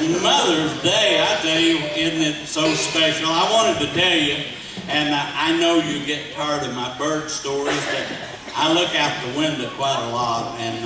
is Mother's Day. I tell you, isn't it so special? I wanted to tell you, and I know you get tired of my bird stories, but I look out the window quite a lot and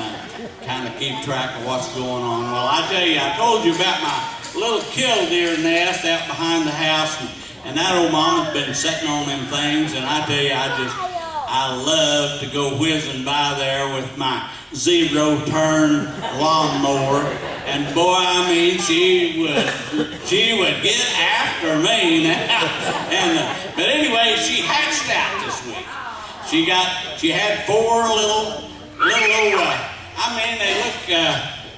kind of keep track of what's going on. Well, I tell you, I told you about my little killdeer nest out behind the house, and that old mama's been sitting on them things, and I tell you, I love to go whizzing by there with my zero-turn lawnmower, and boy, I mean, she would get after me now. But anyway, she hatched out this week. She had four little, I mean, they look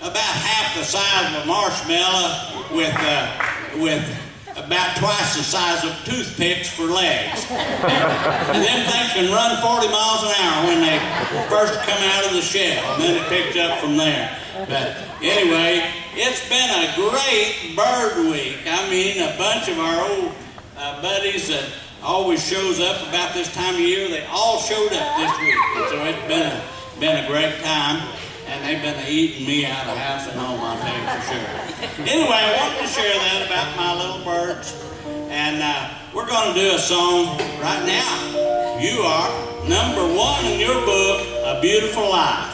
about half the size of a marshmallow with about twice the size of toothpicks for legs. And them things can run 40 miles an hour when they first come out of the shell, and then it picks up from there. But anyway, it's been a great bird week. I mean, a bunch of our old buddies that always shows up about this time of year, they all showed up this week. And so it's been a great time. And they've been eating me out of house and home, I'll tell you for sure. Anyway, I wanted to share that about my little birds. And we're going to do a song right now. You are #1 in your book, A Beautiful Life.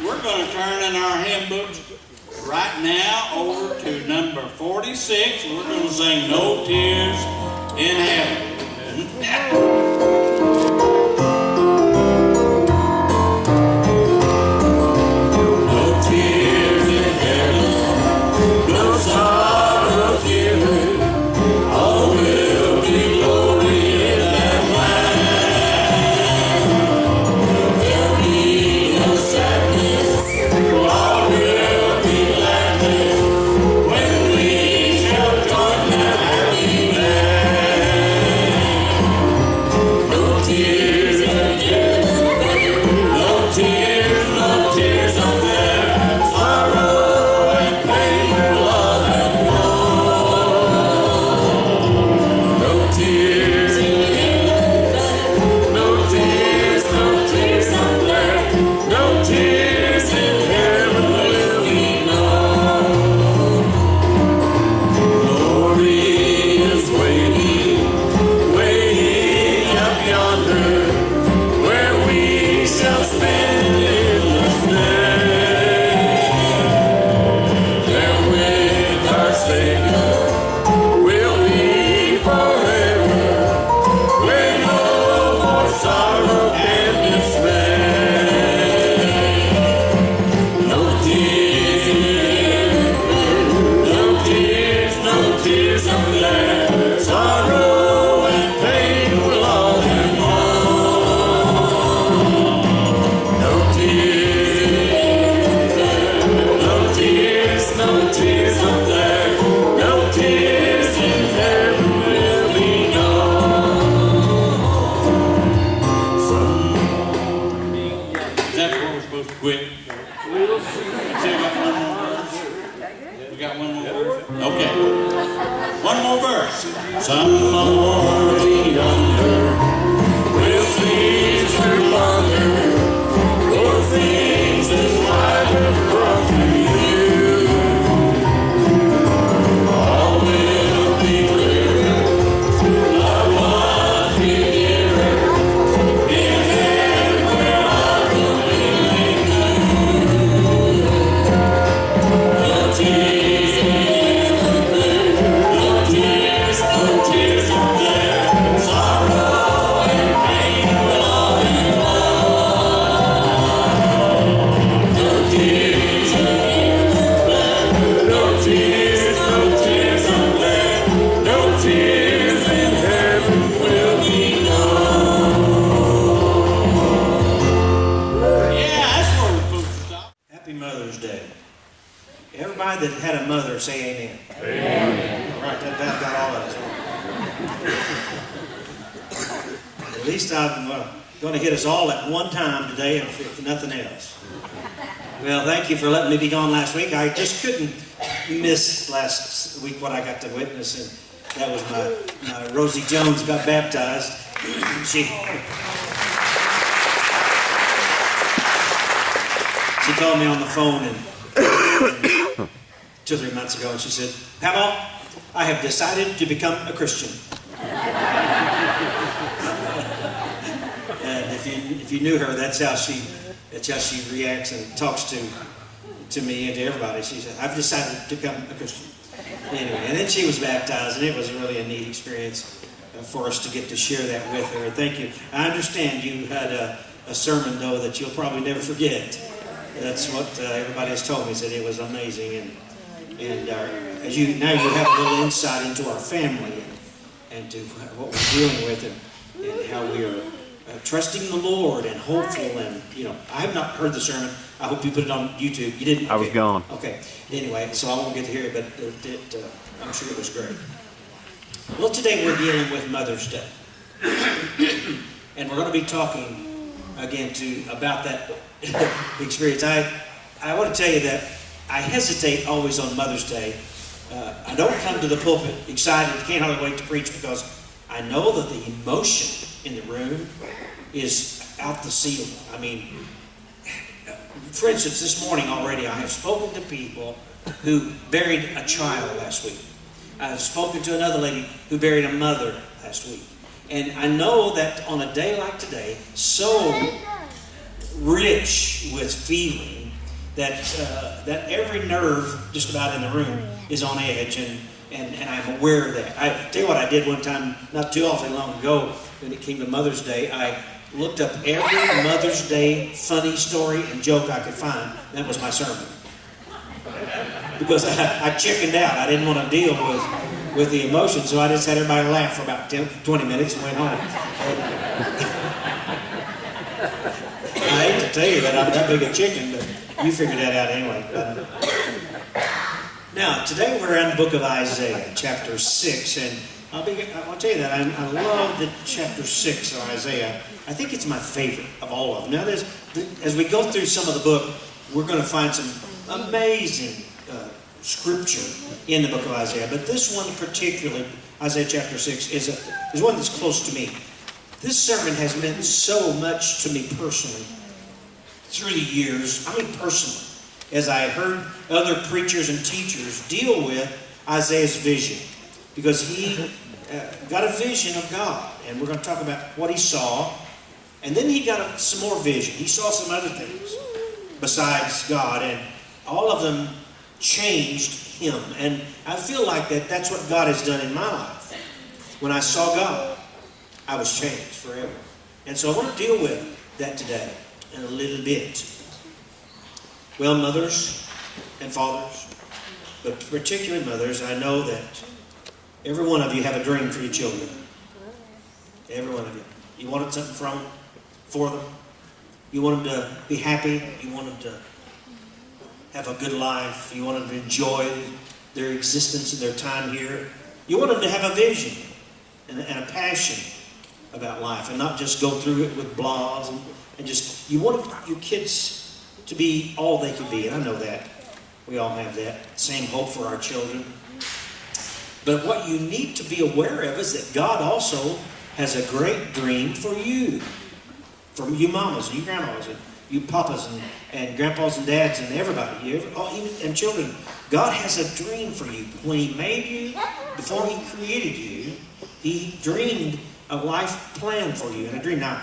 we're going to turn in our hymn books right now over to number 46. We're going to sing No Tears in Heaven. Thank you for letting me be gone last week. I just couldn't miss last week what I got to witness, and that was my Rosie Jones got baptized. She called me on the phone and 2 or 3 months ago, and she said, "Papa, I have decided to become a Christian." And if you knew her, that's how she reacts and talks to me and to everybody. She said, "I've decided to become a Christian." Anyway, and then she was baptized, and it was really a neat experience for us to get to share that with her. Thank you. I understand you had a sermon, though, that you'll probably never forget. That's what everybody has told me, said it was amazing. And as you have a little insight into our family and to what we're dealing with and how we are trusting the Lord and hopeful. And, I have not heard the sermon. I hope you put it on YouTube. You didn't? Okay. I was gone. Okay. Anyway, so I won't get to hear it, but I'm sure it was great. Well, today we're dealing with Mother's Day. And we're going to be talking again about that experience. I want to tell you that I hesitate always on Mother's Day. I don't come to the pulpit excited, can't hardly wait to preach, because I know that the emotion in the room is out the ceiling. I mean, for instance, this morning already I have spoken to people who buried a child last week. I've spoken to another lady who buried a mother last week. And I know that on a day like today, so rich with feeling, that every nerve just about in the room is on edge, and I'm aware of that. I tell you what I did one time, not too awfully long ago, when it came to Mother's Day. I looked up every Mother's Day funny story and joke I could find. That was my sermon. Because I chickened out. I didn't want to deal with the emotion, so I just had everybody laugh for about 20 minutes and went home. I hate to tell you that I'm that big a chicken, but you figured that out anyway. Now, today we're in the book of Isaiah, chapter 6, and I'll tell you that I love the chapter 6 of Isaiah. I think it's my favorite of all of them. Now, as we go through some of the book, we're going to find some amazing scripture in the book of Isaiah, but this one particularly, Isaiah chapter 6, is one that's close to me. This sermon has meant so much to me personally through the years. I mean personally, as I heard other preachers and teachers deal with Isaiah's vision, because he got a vision of God, and we're going to talk about what he saw, and then he got some more vision. He saw some other things besides God, and all of them changed him. And I feel like that's what God has done in my life. When I saw God, I was changed forever. And so I want to deal with that today in a little bit. Well, mothers and fathers, but particularly mothers, I know that every one of you have a dream for your children. Every one of you. You wanted something for them. You want them to be happy. You want them to have a good life. You want them to enjoy their existence and their time here. You want them to have a vision and a passion about life, and not just go through it with blahs and just, you want your kids to be all they can be. And I know that. We all have that same hope for our children. But what you need to be aware of is that God also has a great dream for you. For you mamas and you grandmas and you papas and grandpas and dads and everybody, even children. God has a dream for you. When he made you, before he created you, he dreamed a life plan for you and a dream. Now,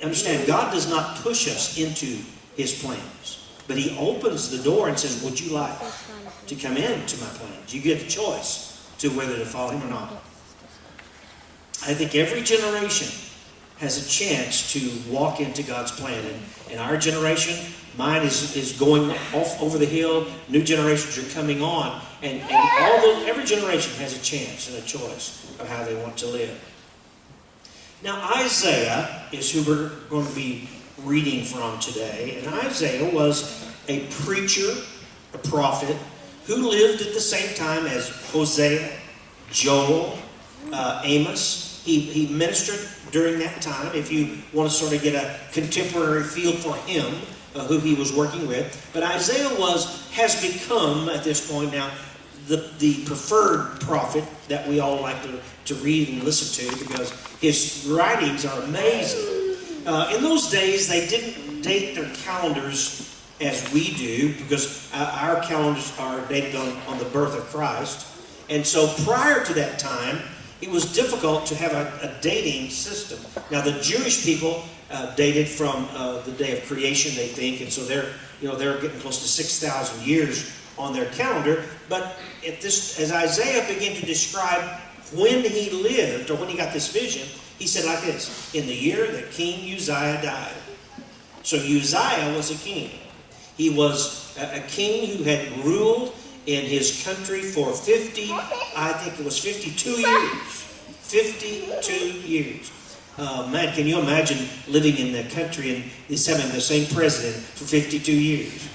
understand, God does not push us into his plans, but he opens the door and says, would you like to come into my plans? You get the choice to whether to follow him or not. I think every generation has a chance to walk into God's plan. And our generation, mine is going off over the hill. New generations are coming on. And every generation has a chance and a choice of how they want to live. Now, Isaiah is who we're going to be reading from today. And Isaiah was a preacher, a prophet, who lived at the same time as Hosea, Joel, Amos. He ministered during that time, if you want to sort of get a contemporary feel for him, who he was working with. But Isaiah has become, at this point now, the preferred prophet that we all like to read and listen to, because his writings are amazing. In those days, they didn't date their calendars as we do, because our calendars are dated on the birth of Christ. And so prior to that time, it was difficult to have a dating system. Now, the Jewish people dated from the day of creation, they think, and so they're getting close to 6,000 years on their calendar. But as Isaiah began to describe when he lived, or when he got this vision, he said like this: in the year that King Uzziah died. So Uzziah was a king. He was a king who had ruled in his country for 52 years. 52 years. Man, can you imagine living in the country and just having the same president for 52 years?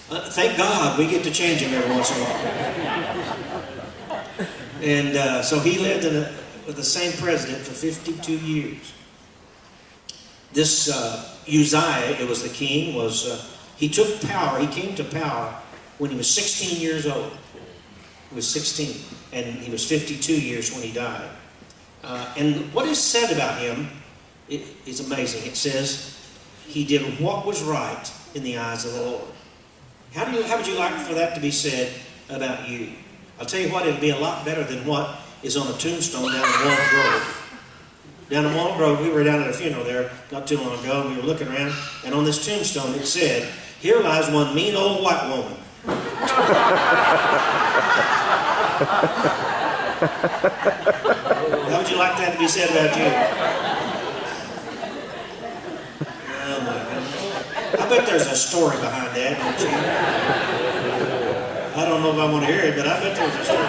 Thank God we get to change him every once in a while. And so he lived with the same president for 52 years. This Uzziah, it was the king, he took power. He came to power when he was 16 years old. He was 16, and he was 52 years when he died. And what is said about him is amazing. It says he did what was right in the eyes of the Lord. How would you like for that to be said about you? I'll tell you what, it'll be a lot better than what is on a tombstone down in Walnut Grove. Down in Walnut Grove, we were down at a funeral there not too long ago, and we were looking around, and on this tombstone it said, "Here lies one mean old white woman." How would you like that to be said about you? Oh my goodness. I bet there's a story behind that, don't you? I don't know if I want to hear it, but I bet there's a story.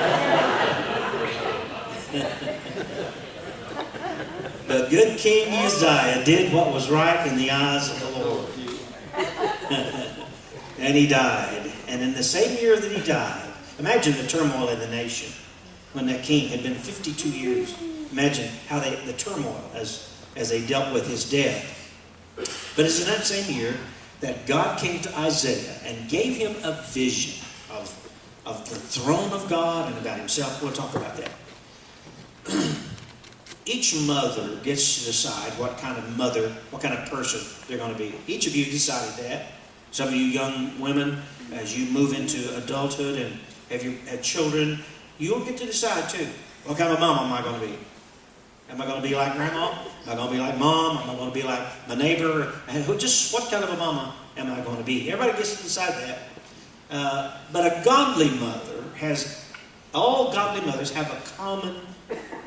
The good King Uzziah did what was right in the eyes of the Lord. And he died. And in the same year that he died, imagine the turmoil in the nation when that king had been 52 years. Imagine how the turmoil as they dealt with his death. But it's in that same year that God came to Isaiah and gave him a vision of the throne of God and about himself. We'll talk about that. Each mother gets to decide what kind of mother, what kind of person they're going to be. Each of you decided that. Some of you young women, as you move into adulthood and have children, you'll get to decide too. What kind of mom am I going to be? Am I going to be like grandma? Am I going to be like mom? Am I going to be like my neighbor? And just what kind of a mama am I going to be? Everybody gets to decide that. But a godly mother all godly mothers have a common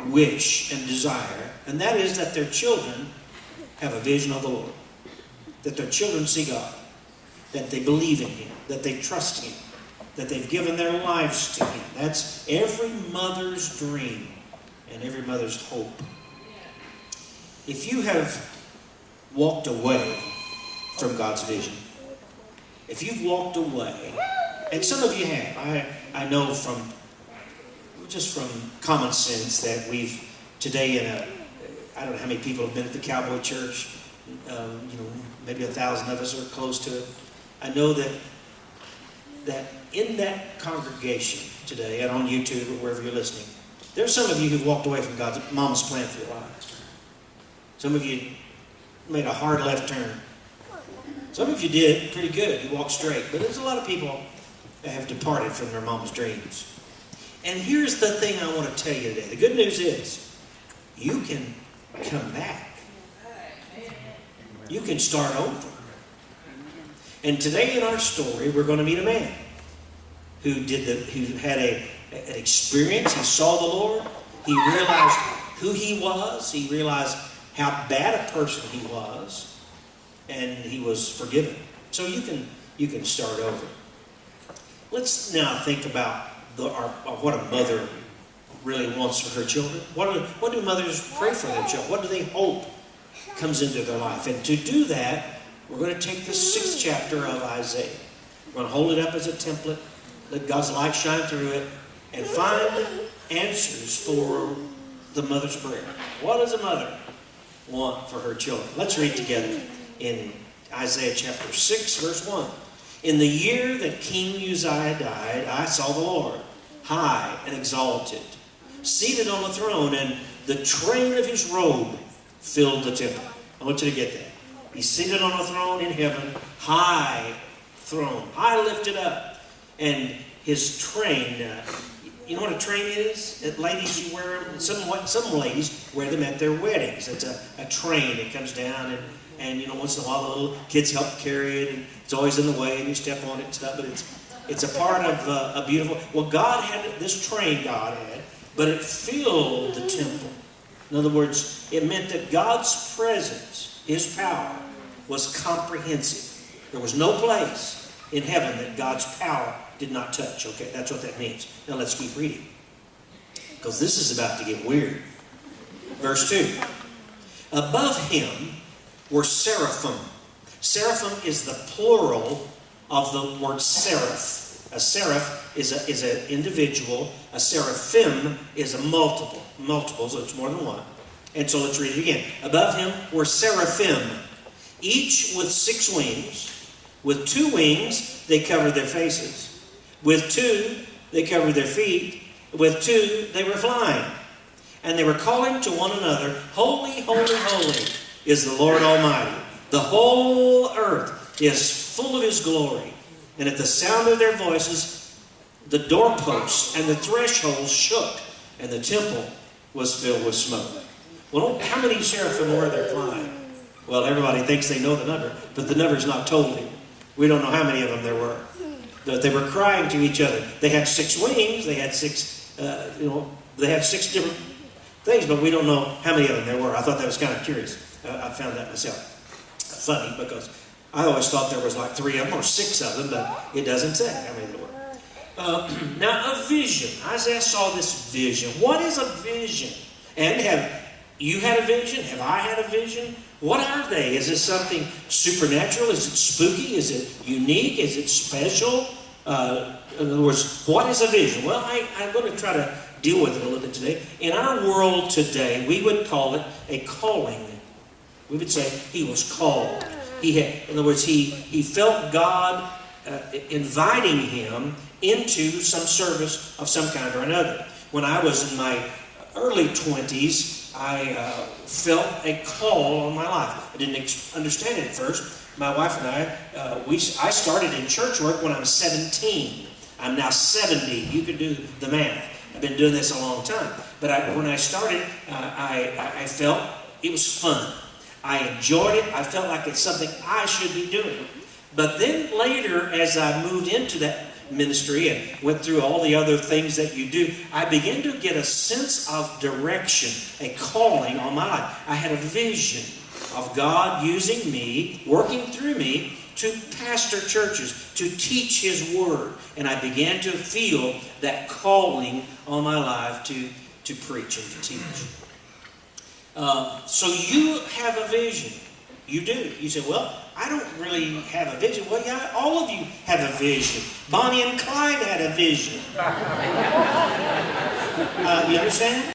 wish and desire, and that is that their children have a vision of the Lord, that their children see God, that they believe in Him, that they trust Him, that they've given their lives to Him. That's every mother's dream and every mother's hope. If you have walked away from God's vision, if you've walked away, and some of you have, I know from common sense that we've today I don't know how many people have been at the Cowboy Church, maybe 1,000 of us are close to it. I know that in that congregation today and on YouTube or wherever you're listening, there's some of you who've walked away from God's mama's plan for your lives. Some of you made a hard left turn. Some of you did pretty good. You walked straight. But there's a lot of people that have departed from their mama's dreams. And here's the thing I want to tell you today. The good news is you can come back. You can start over. And today in our story, we're going to meet a man who had an experience. He saw the Lord. He realized who he was. He realized how bad a person he was. And he was forgiven. So you can start over. Let's now think about what a mother really wants for her children. What do mothers pray for their children? What do they hope comes into their life? And to do that, we're going to take the 6th chapter of Isaiah. We're going to hold it up as a template, let God's light shine through it, and find answers for the mother's prayer. What does a mother want for her children? Let's read together in Isaiah chapter 6, verse 1. In the year that King Uzziah died, I saw the Lord, high and exalted, seated on a throne, and the train of his robe filled the temple. I want you to get that. He's seated on a throne in heaven, high throne, high lifted up. And his train, you know what a train is? Ladies, you wear them. Some ladies wear them at their weddings. It's a train that comes down, and once in a while the little kids help carry it, and it's always in the way, and you step on it and stuff. But it's a part of a beautiful. Well, God had this train. God had, but it filled the temple. In other words, it meant that God's presence, His power, was comprehensive. There was no place in heaven that God's power did not touch. Okay, that's what that means. Now let's keep reading, because this is about to get weird. Verse 2. Above him were seraphim. Seraphim is the plural of the word seraph. A seraph is an individual. A seraphim is a multiple, so it's more than one. And so let's read it again. Above him were seraphim, each with 6 wings. With 2 wings, they covered their faces. With 2, they covered their feet. With 2, they were flying. And they were calling to one another, Holy, holy, holy is the Lord Almighty. The whole earth is full of His glory. And at the sound of their voices, the doorposts and the thresholds shook, and the temple was filled with smoke. Well, how many seraphim were there flying? Well, everybody thinks they know the number, but the number's not told here. We don't know how many of them there were. But they were crying to each other. They had 6 wings. They had 6, they had 6 different things, but we don't know how many of them there were. I thought that was kind of curious. I found that myself funny because I always thought there was like 3 of them or 6 of them, but it doesn't say how many there were. Now, a vision. Isaiah saw this vision. What is a vision? And have you had a vision? Have I had a vision? What are they? Is it something supernatural? Is it spooky? Is it unique? Is it special? In other words, what is a vision? Well, I'm going to try to deal with it a little bit today. In our world today, we would call it a calling. We would say he was called. In other words, he felt God inviting him into some service of some kind or another. When I was in my early 20s, I felt a call on my life. I didn't understand it at first. My wife and I started in church work when I was 17. I'm now 70. You can do the math. I've been doing this a long time. But when I started, I felt it was fun. I enjoyed it. I felt like it's something I should be doing. But then later, as I moved into that ministry and went through all the other things that you do, I began to get a sense of direction, a calling on my life. I had a vision of God using me, working through me, to pastor churches, to teach His Word. And I began to feel that calling on my life to preach and to teach. So you have a vision. You do. You say, well, I don't really have a vision. Well, yeah, all of you have a vision. Bonnie and Clyde had a vision. You understand?